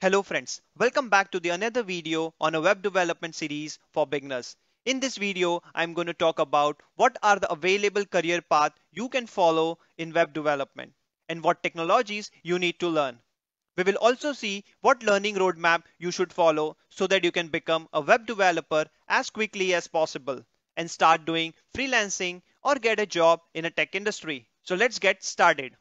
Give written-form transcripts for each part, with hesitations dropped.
Hello friends, welcome back to the another video on a web development series for beginners. In this video, I'm going to talk about what are the available career paths you can follow in web development and what technologies you need to learn. We will also see what learning roadmap you should follow so that you can become a web developer as quickly as possible and start doing freelancing or get a job in a tech industry. So let's get started.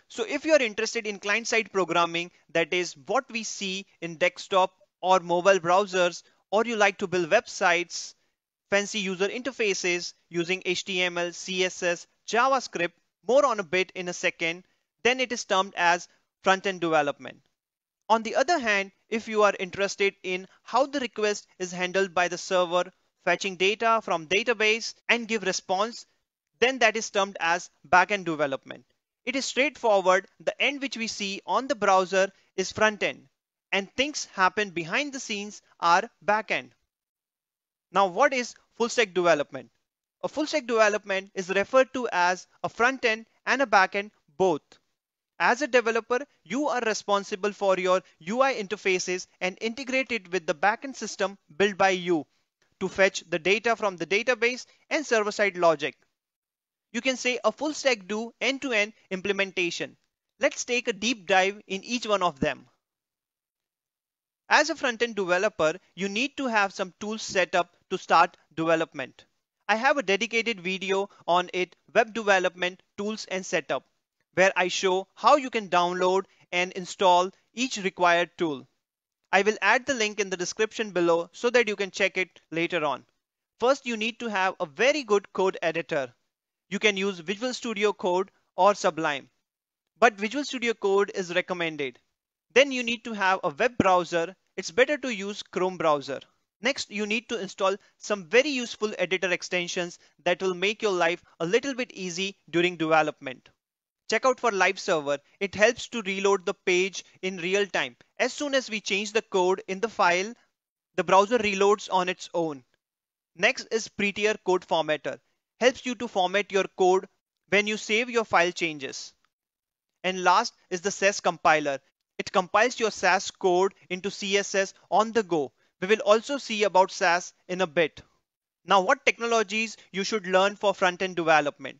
So if you are interested in client-side programming, that is what we see in desktop or mobile browsers, or you like to build websites, fancy user interfaces using HTML, CSS, JavaScript, more on a bit in a second, then it is termed as front-end development. On the other hand, if you are interested in how the request is handled by the server, fetching data from database and give response, then that is termed as backend development. It is straightforward. The end which we see on the browser is front end, and things happen behind the scenes are backend. Now, what is full stack development? A full stack development is referred to as a front end and a backend both. As a developer, you are responsible for your UI interfaces and integrate it with the backend system built by you to fetch the data from the database and server-side logic. You can say a full stack do end-to-end implementation. Let's take a deep dive in each one of them. As a front-end developer, you need to have some tools set up to start development. I have a dedicated video on it, web development tools and setup, where I show how you can download and install each required tool. I will add the link in the description below so that you can check it later on. First, you need to have a very good code editor. You can use Visual Studio Code or Sublime, but Visual Studio Code is recommended. Then you need to have a web browser. It's better to use Chrome browser. Next, you need to install some very useful editor extensions that will make your life a little bit easy during development. Check out for Live Server. It helps to reload the page in real time. As soon as we change the code in the file, the browser reloads on its own. Next is Prettier Code Formatter. Helps you to format your code when you save your file changes. And last is the Sass compiler. It compiles your Sass code into CSS on the go. We will also see about Sass in a bit. Now, what technologies you should learn for front-end development?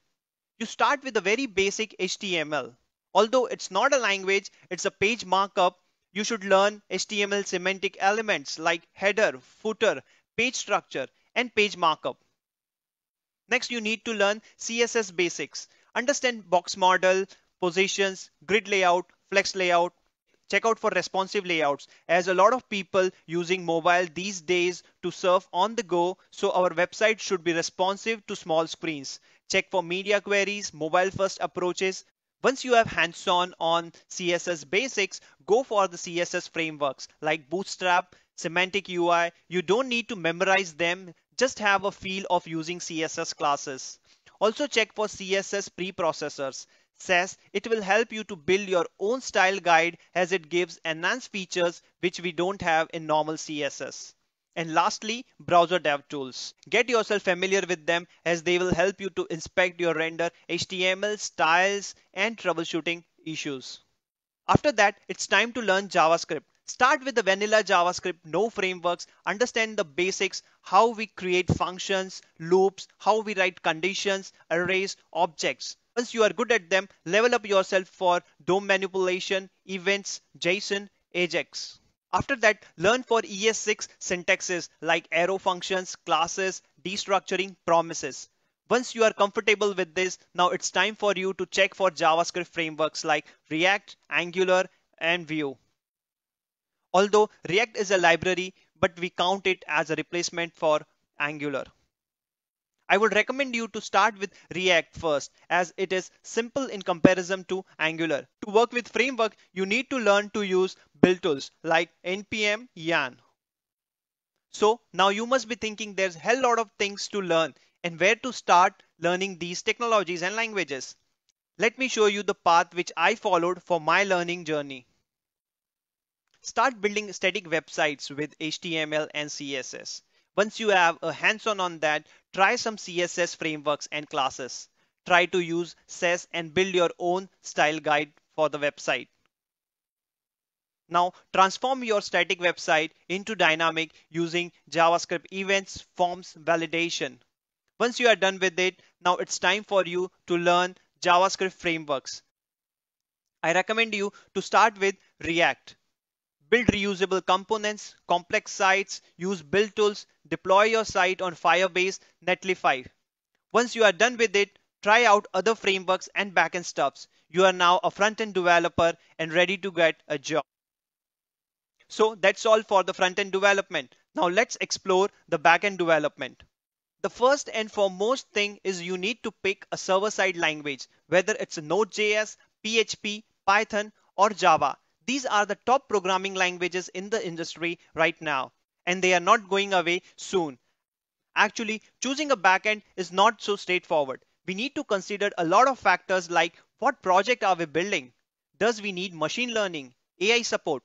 You start with a very basic HTML. Although it's not a language, it's a page markup. You should learn HTML semantic elements like header, footer, page structure, and page markup. Next, you need to learn CSS basics. Understand box model, positions, grid layout, flex layout. Check out for responsive layouts, as a lot of people using mobile these days to surf on the go, so our website should be responsive to small screens. Check for media queries, mobile first approaches. Once you have hands-on on CSS basics, go for the CSS frameworks like Bootstrap, Semantic UI. You don't need to memorize them, just have a feel of using CSS classes. Also check for CSS preprocessors. Says it will help you to build your own style guide as it gives enhanced features which we don't have in normal CSS. And lastly, browser dev tools. Get yourself familiar with them as they will help you to inspect your render HTML styles and troubleshooting issues. After that, it's time to learn JavaScript. Start with the vanilla JavaScript, no frameworks, understand the basics, how we create functions, loops, how we write conditions, arrays, objects. Once you are good at them, level up yourself for DOM manipulation, events, JSON, Ajax. After that, learn for ES6 syntaxes like arrow functions, classes, destructuring, promises. Once you are comfortable with this, now it's time for you to check for JavaScript frameworks like React, Angular, and Vue. Although React is a library, but we count it as a replacement for Angular. I would recommend you to start with React first, as it is simple in comparison to Angular. To work with framework, you need to learn to use build tools like npm yarn. So now you must be thinking there's a hell lot of things to learn and where to start learning these technologies and languages. Let me show you the path which I followed for my learning journey. Start building static websites with HTML and CSS. Once you have a hands-on on that, try some CSS frameworks and classes. Try to use SES and build your own style guide for the website. Now transform your static website into dynamic using JavaScript events, forms, validation. Once you are done with it, now it's time for you to learn JavaScript frameworks. I recommend you to start with React. Build reusable components, complex sites, use build tools, deploy your site on Firebase, Netlify. Once you are done with it, try out other frameworks and backend stuffs. You are now a front-end developer and ready to get a job. So that's all for the front-end development. Now let's explore the backend development. The first and foremost thing is you need to pick a server-side language, whether it's a Node.js, PHP, Python, or Java. These are the top programming languages in the industry right now, and they are not going away soon. Actually, choosing a backend is not so straightforward. We need to consider a lot of factors like what project are we building? Does we need machine learning, AI support?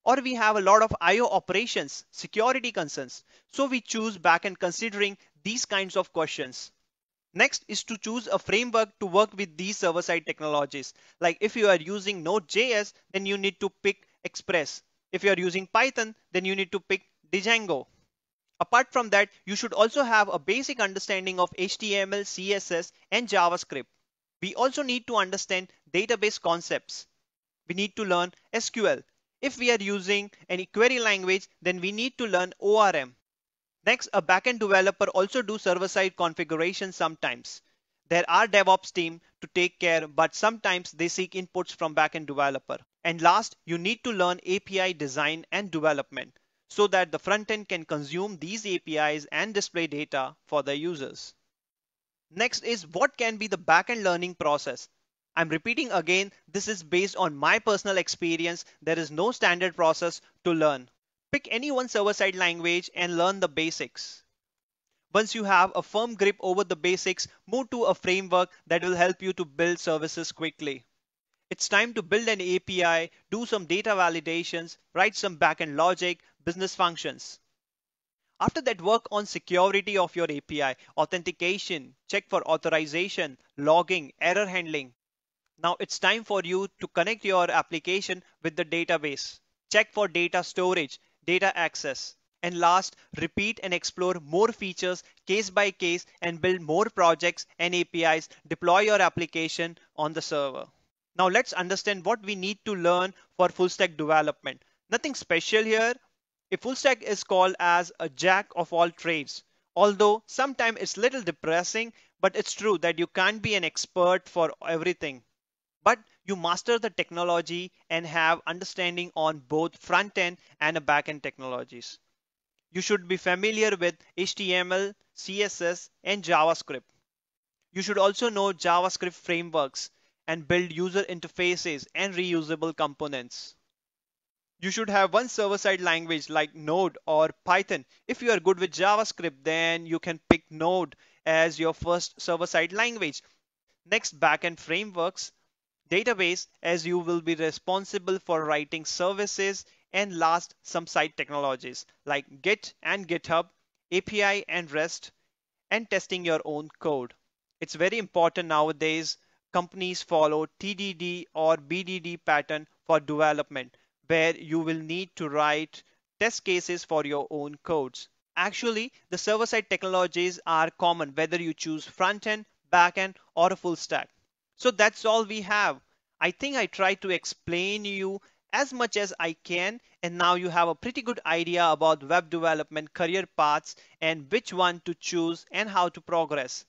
Or we have a lot of IO operations, security concerns. So we choose backend considering these kinds of questions. Next is to choose a framework to work with these server-side technologies. Like if you are using Node.js, then you need to pick Express. If you are using Python, then you need to pick Django. Apart from that, you should also have a basic understanding of HTML, CSS, and JavaScript. We also need to understand database concepts. We need to learn SQL. If we are using any query language, then we need to learn ORM. Next, a backend developer also do server-side configuration sometimes. There are DevOps team to take care, but sometimes they seek inputs from backend developer. And last, you need to learn API design and development so that the front end can consume these APIs and display data for the users. Next is what can be the backend learning process. I'm repeating again, this is based on my personal experience. There is no standard process to learn. Pick any one server-side language and learn the basics. Once you have a firm grip over the basics, move to a framework that will help you to build services quickly. It's time to build an API, do some data validations, write some backend logic, business functions. After that, work on security of your API, authentication, check for authorization, logging, error handling. Now it's time for you to connect your application with the database. Check for data storage, data access. And last, repeat and explore more features case by case and build more projects and APIs. Deploy your application on the server. Now let's understand what we need to learn for full stack development. Nothing special here. A full stack is called as a jack of all trades. Although sometimes it's little depressing, but it's true that you can't be an expert for everything. But you master the technology and have understanding on both front end and back end technologies. You should be familiar with HTML, CSS, and JavaScript. You should also know JavaScript frameworks and build user interfaces and reusable components. You should have one server-side language like Node or Python. If you are good with JavaScript, then you can pick Node as your first server-side language. Next, backend frameworks, database, as you will be responsible for writing services, and last, some site technologies like Git and GitHub, API and REST, and testing your own code. It's very important nowadays. Companies follow TDD or BDD pattern for development, where you will need to write test cases for your own codes. Actually, the server-side technologies are common whether you choose front-end, back-end, or a full stack. So that's all we have. I think I tried to explain you as much as I can, and now you have a pretty good idea about web development career paths and which one to choose and how to progress.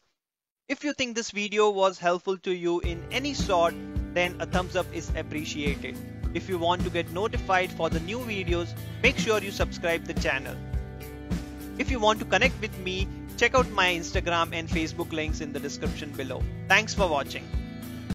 If you think this video was helpful to you in any sort, then a thumbs up is appreciated. If you want to get notified for the new videos, make sure you subscribe the channel. If you want to connect with me, check out my Instagram and Facebook links in the description below. Thanks for watching.